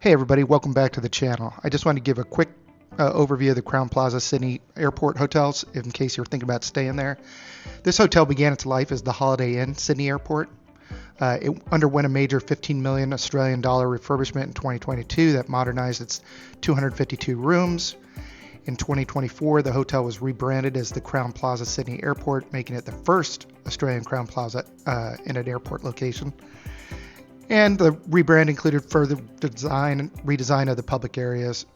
Hey everybody, welcome back to the channel. I just wanted to give a quick overview of the Crowne Plaza Sydney Airport hotels in case you're thinking about staying there. This hotel began its life as the Holiday Inn Sydney Airport. It underwent a major 15 million Australian dollar refurbishment in 2022 that modernized its 252 rooms. In 2024, the hotel was rebranded as the Crowne Plaza Sydney Airport, making it the first Australian Crowne Plaza in an airport location. And the rebrand included further redesign of the public areas.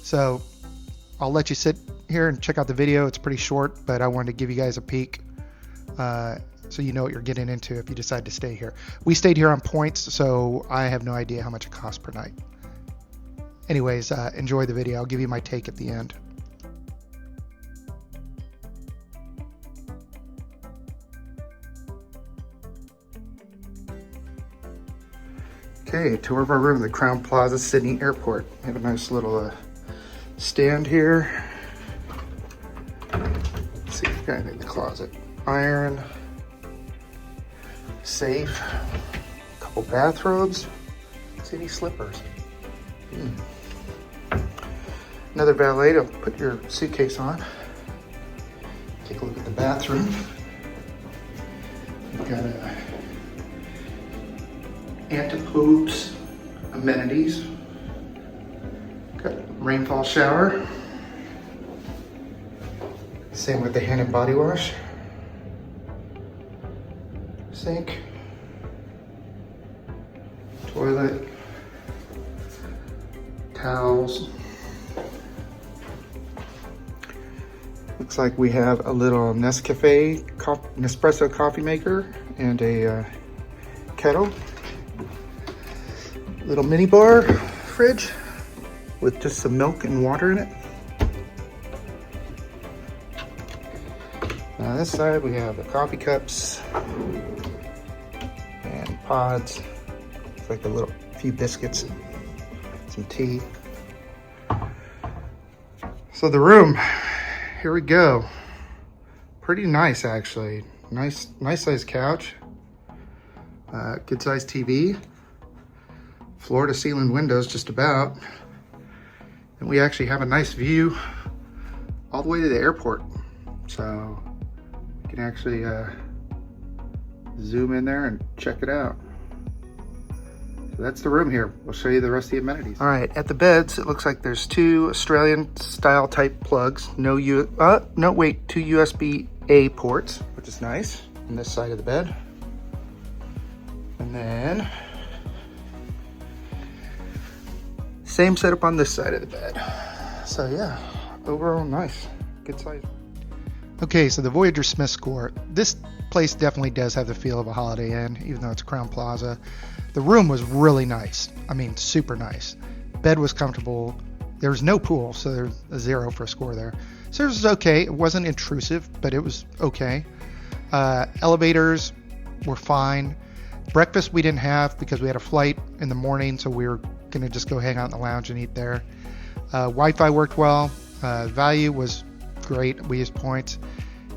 So I'll let you sit here and check out the video. It's pretty short, but I wanted to give you guys a peek so you know what you're getting into if you decide to stay here. We stayed here on points, so I have no idea how much it costs per night. Anyways, enjoy the video. I'll give you my take at the end. Okay, tour of our room, the Crowne Plaza Sydney Airport. We have a nice little stand here. Let's see, we've got anything in the closet. Iron, safe, a couple bathrobes. See any slippers? Another valet to put your suitcase on. Take a look at the bathroom. We've got a anti-poops amenities. Got rainfall shower. Same with the hand and body wash. Sink. Toilet. Towels. Looks like we have a little Nespresso coffee maker and a kettle. Little mini bar fridge with just some milk and water in it. On this side we have the coffee cups and pods. It's like a few biscuits and some tea. So the room, here we go. Pretty nice actually. Nice sized couch. Good sized TV. Floor to ceiling windows just about. And we actually have a nice view all the way to the airport. So you can actually zoom in there and check it out. So that's the room here. We'll show you the rest of the amenities. All right, at the beds, it looks like there's two Australian style type plugs. Two USB-A ports, which is nice on this side of the bed. And then same setup on this side of the bed. So yeah, overall nice, good size. Okay, so the Voyagers Smith Score. This place definitely does have the feel of a Holiday Inn, even though it's Crowne Plaza. The room was really nice. I mean, super nice. Bed was comfortable. There was no pool, so there's a 0 for a score there. Service was okay. It wasn't intrusive, but it was okay. Elevators were fine. Breakfast we didn't have because we had a flight in the morning, so we were gonna just go hang out in the lounge and eat there. Wi-Fi worked well. Value was great. We used points,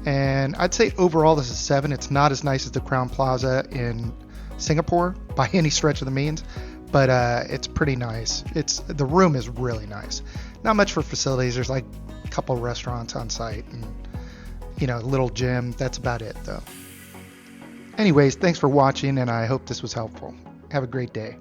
and I'd say overall this is 7. It's not as nice as the Crowne Plaza in Singapore by any stretch of the means, but it's pretty nice. The room is really nice. Not much for facilities. There's like a couple restaurants on site and a little gym. That's about it though. Anyways, thanks for watching, and I hope this was helpful. Have a great day.